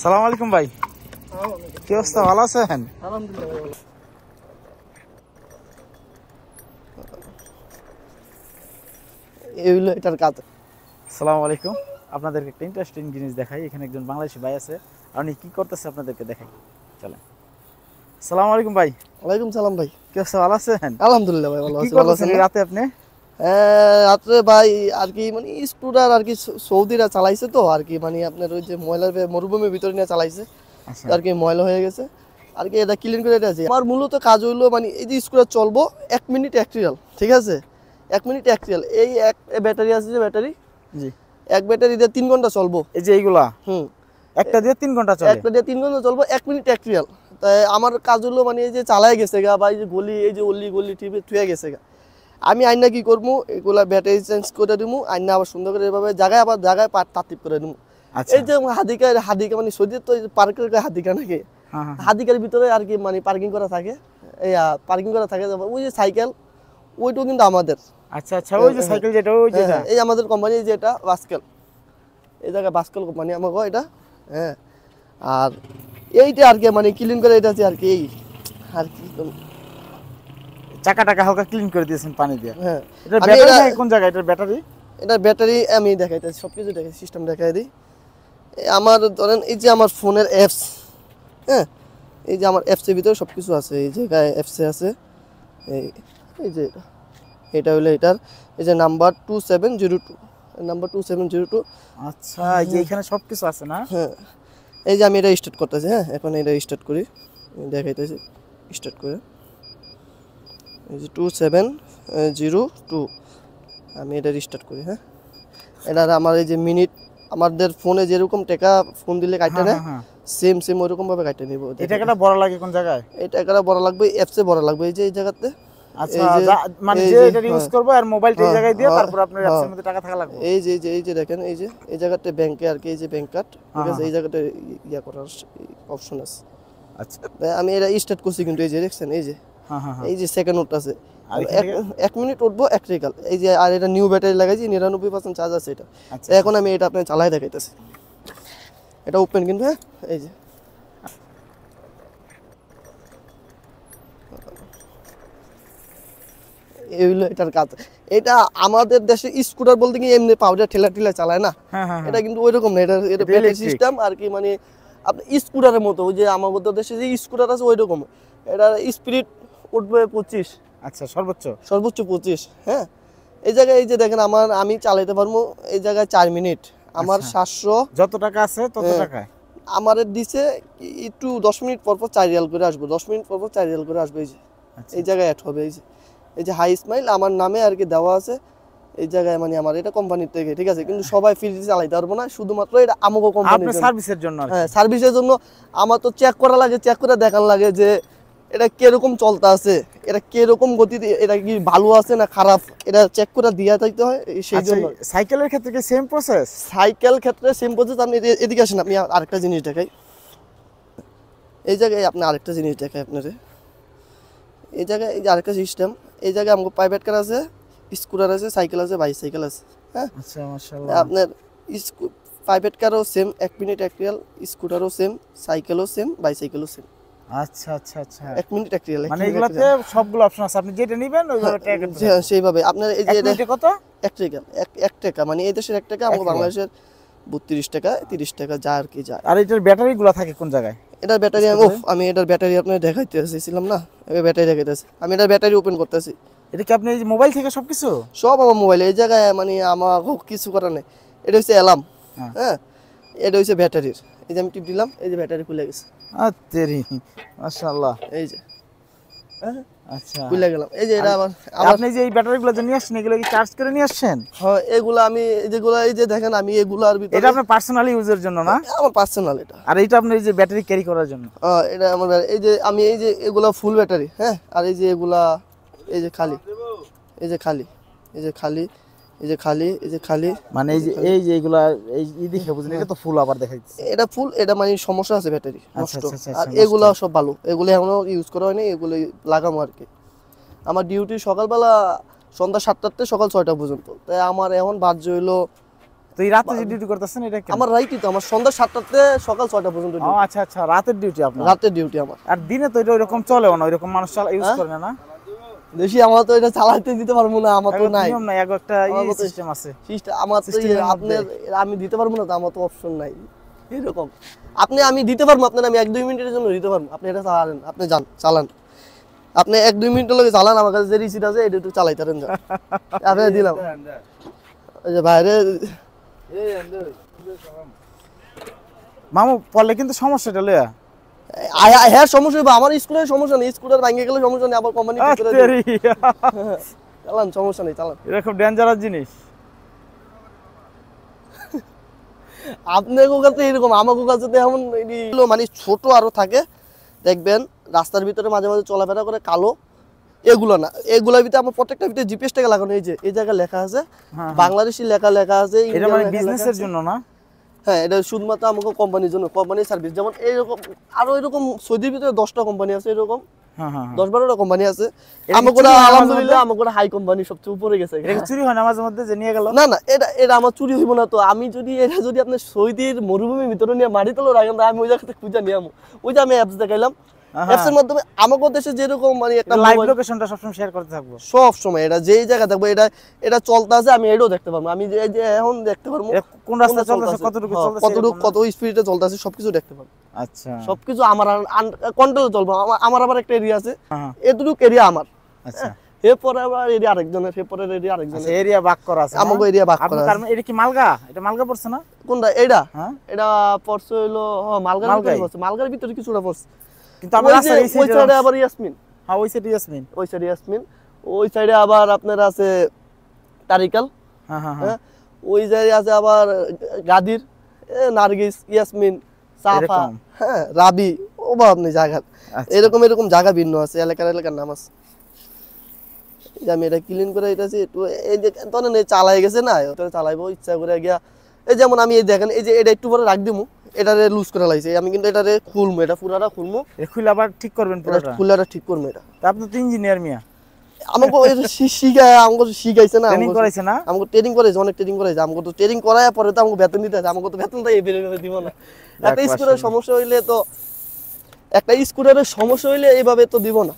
সালাম আলাইকুম ভাই, কি অবস্থা? ভালো আছেন? আলহামদুলিল্লাহ। এইগুলো এটার কাজ। সালাম আলাইকুম, আপনাদেরকে একটা ইন্টারেস্টিং জিনিস দেখাই। এখানে একজন বাংলাদেশি ভাই আছে, আপনি কি করতেছে আপনাদেরকে দেখাই, চলেন। সালাম আলাইকুম ভাই। ওয়ালাইকুম সালাম ভাই। কি অবস্থা, ভালো আছেন? আলহামদুলিল্লাহ ভাই, ভালো কি আছি। ভালো করতেছেন আছেন এই না? রাতে আপনি? রাত্রে ভাই আর কি মানে স্কুটার আর কি সৌদিরা চালাইছে তো আর কি মানে আপনার ওই যে ময়লার মরুভূমির ভিতরে নিয়ে চালাইছে আচ্ছা আর কি ময়লা হয়ে গেছে আর কি এটা ক্লিন করে এটা আছে। আমার মূলত কাজ হইলো মানে এই যে স্কুটার চলবো 1 মিনিট 1 রিয়াল, ঠিক আছে? 1 মিনিট 1 রিয়াল। এই এক ব্যাটারি আছে যে ব্যাটারি, জি, এক ব্যাটারি দিয়ে 3 ঘন্টা চলবো। এই যে এইগুলা হুম, একটা দিয়ে 3 ঘন্টা চলে? একটা দিয়ে 3 ঘন্টা চলবো, 1 মিনিট 1 রিয়াল। তাই আমার কাজ হলো মানে এই যে চালায় গেছে গা বা এই যে গলি এই যে অলি গলি টিপে থুয়ে গেছে গা, আমি আইনা কি করবো এগুলা ব্যাটারি চেঞ্জ করে দিবো, আইনা আবার সুন্দর করে এভাবে জায়গায় আবার জায়গায় তারতিপ করে দিবো। আচ্ছা, এই যে হাদিকা মানে সৌদির তো পার্কের হাদিকা নাকি, হ্যাঁ হ্যাঁ, হাদিকার ভিতরে আর কি মানে পার্কিং করা থাকে। এই পার্কিং করা থাকে, ওই যে সাইকেল ওইটাও কিন্তু আমাদের। আচ্ছা আচ্ছা, ওই যে সাইকেল যেটা, ওই যেটা এই আমাদের কোম্পানি যে এটা বাস্কেল, এই জায়গায় বাস্কেল কোম্পানি আমাকে এটা। হ্যাঁ, আর এইটা আর কি মানে ক্লিন করে এটা আছে আর কি, এই আর কি। চাকা টাকা হালকা ক্লিন করে দিয়েছেন পানি দিয়ে। হ্যাঁ, এটা ব্যাটারি থাকে কোন জায়গায়? এটা ব্যাটারি, এটা ব্যাটারি আমি দেখাইতেছি, সব কিছু দেখাই, সিস্টেম দেখাই দিই। আমার ধরেন এই যে আমার ফোনের অ্যাপস, হ্যাঁ, এই যে আমার অ্যাপসের ভিতরে সব কিছু আছে, এই জায়গায় অ্যাপসে আছে। এই এই যে এটা হলো এটার এই যে নাম্বার 2702, নাম্বার 2702। আচ্ছা, এই যে এখানে সবকিছু আছে না? হ্যাঁ, এই যে আমি এটা স্টার্ট করতেছি। হ্যাঁ, এখন এটা স্টার্ট করি, দেখাইতেছি স্টার্ট করে। এই যে 2702 আমি এটা রিস্টার্ট করি। হ্যাঁ, এটা আমার এই যে মিনিট আমাদের ফোনে যেরকম টাকা ফোন দিলে কাটে না, সেম সেম ওইরকম ভাবে কাটে নিব। এই টাকাটা বড় লাগে কোন জায়গায়? এই টাকাটা বড় লাগবে অ্যাপসে বড় লাগবে, এই যে এই জায়গাতে। আচ্ছা, মানে যে এটা ইউজ করব আর মোবাইলটা এই জায়গায় দিয়ে তারপর আপনার অ্যাপসের মধ্যে টাকা থাকা লাগবে। এই যে এই যে দেখেন, এই যে এই জায়গাতে ব্যাংকে আর কি, এই যে ব্যাংক কার্ড, ঠিক আছে, এই জায়গাতে ইয়া করার অপশন আছে। আচ্ছা, আমি এটা স্টার্ট করছি কিন্তু এই যে দেখছেন, এই যে হ্যাঁ হ্যাঁ, এই যে সেকেন্ড নোট আছে, 1 মিনিট উঠবো 1 রিয়াল। এই যে আর এটা নিউ ব্যাটারি লাগাইছি, 99% চার্জ আছে এটা। এখন আমি এটা আপনার চালাই দেখাইতেছি, এটা ওপেন কিন্তু। হ্যাঁ, এই যে এইগুলো এটার কাজ। এটা আমাদের দেশে স্কুটার বলতে কি এমনি পাউডার ঠেলা ঠেলা চালায় না, এটা কিন্তু ওইরকম না। এটা ব্যাটারি সিস্টেম আর কি, মানে আপনি স্কুটারের মতো, ওই যে আমাদের দেশে যে স্কুটার আছে ওই রকম। এটা স্পিড উঠবে 25। আচ্ছা, সর্বোচ্চ 25। হ্যাঁ, এই জায়গায় এই যে দেখেন আমি চালাইতে পারবো এই জায়গায় 4 মিনিট। আমার 700 যত টাকা আছে তত টাকায় আমার দিছে একটু 10 মিনিট পর পর 4 রিয়াল করে আসবে, 10 মিনিট পর পর 4 রিয়াল করে আসবে। এই যে এই জায়গায় অ্যাড হবে, এই যে হাই স্মাইল আমার নামে আর কি দেওয়া আছে এই জায়গায়, মানে আমার এটা কোম্পানির থেকে, ঠিক আছে? কিন্তু সবাই ফ্রি চালাইতে পারবো না, শুধুমাত্র এটা আমাকে কোম্পানির জন্য, সার্ভিসের জন্য। হ্যাঁ, সার্ভিসের জন্য। আমার তো চেক করা লাগে, চেক করে দেখান লাগে যে এটা কিরকম চলতে আছে, এটা কিরকম গতিতে, এটা কি ভালো আছে না খারাপ, এটা চেক করে দিয়া যাইতে হয়। সেই জন্য সাইকেলের ক্ষেত্রে কি সেম প্রসেস? সাইকেল ক্ষেত্রে সেম প্রসেস। আপনি এদিকে আসেন, আমি আরেকটা জিনিস দেখাই। এই জায়গায় আপনি আরেকটা জিনিস দেখাই আপনারে, এই জায়গায় এই যে আরেকটা সিস্টেম। এই জায়গায় আমাকে প্রাইভেট কার আছে, স্কুটার আছে, সাইকেল আছে, বাইসাইকেল আছে। হ্যাঁ, আচ্ছা, মাশাআল্লাহ। আপনার প্রাইভেট কারও সেম 1 মিনিট 1 রিয়াল, স্কুটারও সেম, সাইকেলও সেম, বাইসাইকেলও সেম। আচ্ছা আচ্ছা আচ্ছা, 1 মিনিট 1 রিয়াল, মানে এগুলাতে সবগুলো অপশন আছে, আপনি যেটা নেবেন ওইভাবে টাকা দিবেন। সেইভাবে আপনার এই যে এটা কত? 1 রিয়াল, 1 টাকা, মানে এই দেশের 1 টাকা, আমাদের বাংলাদেশের 32 টাকা 30 টাকা যা আর কি যায়। আর এটার ব্যাটারিগুলো থাকে কোন জায়গায়? এটার ব্যাটারি আমি এটার ব্যাটারি আপনার দেখাইতে আসছিলাম না, এই ব্যাটারি দেখাইতেছি, আমি এটার ব্যাটারি ওপেন করতেছি। এটা কি আপনি মোবাইল থেকে সবকিছু? সব আমার মোবাইলে, এই জায়গায় মানে আমার কিছু করার নেই। এটা হচ্ছে অ্যালার্ম। হ্যাঁ, এটা হচ্ছে ব্যাটারির। এই যে আমি টিপ দিলাম, এই যে ব্যাটারি খুলে গেছে। আতেরি, মাশাআল্লাহ। এই যে আচ্ছা, খুলে গেলাম। এই যে এটা আবার আপনি যে এই ব্যাটারিগুলো যে নিয়ে আসছেন, এগুলো কি চার্জ করে নিয়ে আসছেন? হ্যাঁ, এগুলো আমি যেগুলো এই যে দেখেন, আমি এগুলার ভিতরে, এটা আপনার পার্সোনাল ইউজের জন্য না? আমার পার্সোনাল এটা। আর এইটা আপনার এই যে ব্যাটারি ক্যারি করার জন্য? এটা আমার এই যে আমি এই যে এগুলা ফুল ব্যাটারি। হ্যাঁ, আর এই যে এগুলা এই যে খালি, এই যে খালি, এই যে খালি, এই যে খালি, এই যে খালি, মানে এই যে এগুলা এই দেখে বুঝুন এটা তো ফুল আবার দেখাইছে। এটা ফুল, এটা মানে সমস্যা আছে ব্যাটারি নষ্ট। আর এগুলা সব ভালো, এগুলো এখনো ইউজ করা হয়নি, এগুলো লাগামো আর কি। আমার ডিউটি সকালবেলা সন্ধ্যা 7টার থেকে সকাল 6টা পর্যন্ত, তাই আমার এখন বাজে হইলো তো এই রাতে যে ডিউটি করতেছেন এটা কেন? আমার রাইটই তো, আমার সন্ধ্যা 7টাতে সকাল 6টা পর্যন্ত ও ডিউটি। আচ্ছা আচ্ছা, রাতের ডিউটি আপনার। রাতের ডিউটি আমার। আর দিনে তো এটা ওইরকম চলেও না, ওইরকম মানুষ ইউজ হ্যাঁ? করে না। বেশি আমার তো এটা চালাতে দিতে পারবো না, আমার তো এগো নাই নিয়ম নাই, এগো একটা আমার মতে সিস্টেম আছে। আমার তো System এর আপনার আমি দিতে পারবো না, তো আমার তো অপশন নাই এরকম। আমি দিতে পারবো আপনার, আমি 1-2 মিনিটের জন্য দিতে পারবো, আপনি এটা চালান, আপনি যান চালান, আপনি 1-2 মিনিটের লগে চালান, আমার কাছে যে রিসিট আছে এটা একটু চালাইতে পারেন যান। আপনি দিলাম ওই যে বাইরে মামু পড়লে কিন্তু সমস্যাটা লয়া হ্যাঁ সমস্যা হবে, আমার স্কুলের সমস্যা নেই, স্কুটার ভাঙে গেলে সমস্যা নেই, আবার কোম্পানি ঠিক করে দেবে। চালান সমস্যা নেই চালান। এটা খুব ডেঞ্জারাস জিনিস। আপনার কাছে এরকম, আমার কাছে তো এমন মানে ছোট আরো থাকে, দেখবেন রাস্তার ভিতরে মাঝে মাঝে চলাফেরা করে কালো, এগুলো না, এগুলোর ভিতরে আমার প্রত্যেকটা ভিতরে জিপিএস টাকা লাগানো, এই যে এই জায়গায় লেখা আছে বাংলাদেশি লেখা আছে, এটা মানে বিজনেসের জন্য না? হ্যাঁ, এটা শুধুমাত্র আমাকে কোম্পানির জন্য, কোম্পানির সার্ভিস। যেমন এইরকম আরো এরকম সৌদির ভিতরে 10টা কোম্পানি আছে, এরকম হ্যাঁ হ্যাঁ। 10-12টা কোম্পানি আছে। এটা কি আমাকে চুরি হয় মাঝে আলহামদুলিল্লাহ আমাকে হাই কোম্পানি সবচেয়ে উপরে গেছে। এটা কি চুরি হয় না মাঝে মধ্যে যে নিয়ে গেল? না না, এটা আমার চুরি হইব না তো, আমি যদি এটা যদি আপনার সৌদির মরুভূমির ভিতরে নিয়ে মাটি তোলো রাখেন, আমি ওই জায়গাতে খুঁজে নিয়ে আমো। ওই যে আমি অ্যাপস দেখাইলাম, অ্যাপসের মাধ্যমে আমাদের দেশে যেরকম মানে একটা লাইভ লোকেশনটা সবসময় শেয়ার করতে থাকবো সব সময়, এটা যেই জায়গা থাকবো এটা চলতে আছে, আমি এটাও দেখতে পারবো, আমি যে এই যে এখন দেখতে পারবো কোন রাস্তা চলতেছে, কতটুকু চলতেছে, কতটুকু কত স্পিডে চলতেছে সবকিছু দেখতে পারবো। আচ্ছা সবকিছু আমার কন্ট্রোলে চলবো। আমার আবার একটা এরিয়া আছে, হ্যাঁ। এতটুকু এরিয়া আমার, আচ্ছা এরপরে আবার এরিয়া আরেকজনের, এরপরের এরিয়া আরেকজনের, এরিয়া ভাগ করা আছে। আমাকে এরিয়া ভাগ করা আছে। এটা কি মালগা? এটা মালগা পড়ছে না? কোনটা এটা? হ্যাঁ এটা পড়ছে হইলো মালগার ভিতরে পড়ছে, মালগার ভিতরে কিছুটা পড়ছে। কিন্তু আমার রাস্তার এই ওই সাইডে আবার ইয়াসমিন, হ্যাঁ ওই সাইডে ইয়াসমিন, ওই সাইডে ইয়াসমিন, ওই সাইডে আবার আপনার আছে তারিকাল, হ্যাঁ হ্যাঁ হ্যাঁ, ওই জায়গায় আছে আবার গাদির, নার্গিস, ইয়াসমিন, সাফা, এরকম? হ্যাঁ রাবি, অভাব নেই জায়গা। আচ্ছা। এরকম জায়গা ভিন্ন আছে, এলাকার নাম আছে। এই যে আমি এটা ক্লিন করে দিতেছি একটু, এই যে ধরেন এই চালাই গেছে না, ওটা চালাইবো ইচ্ছা করে গিয়া, এই যেমন আমি এই দেখেন, এই যে এটা একটু পরে রাখ দিমু, এটারে লুজ করে লাইছে, আমি কিন্তু এটারে খুলমু, এটা পুরাটা খুলমু, এটা খুলে আবার ঠিক করবেন পুরোটা? খুলাটা ঠিক করবো। এটা তা আপনি তো ইঞ্জিনিয়ার মিয়া, আমাকে শিখাইছে না, ট্রেনিং করাইছে না? আমাকে ট্রেনিং করাইছে, অনেক ট্রেনিং করাইছে, আমাকে তো ট্রেনিং করায় পরে তো আমাকে বেতন দিতে আছে, আমাকে তো বেতনটা এইভাবে দিব না। একটা স্কুলের সমস্যা হইলে তো, একটা স্কুলের সমস্যা হইলে এইভাবে তো দিব না।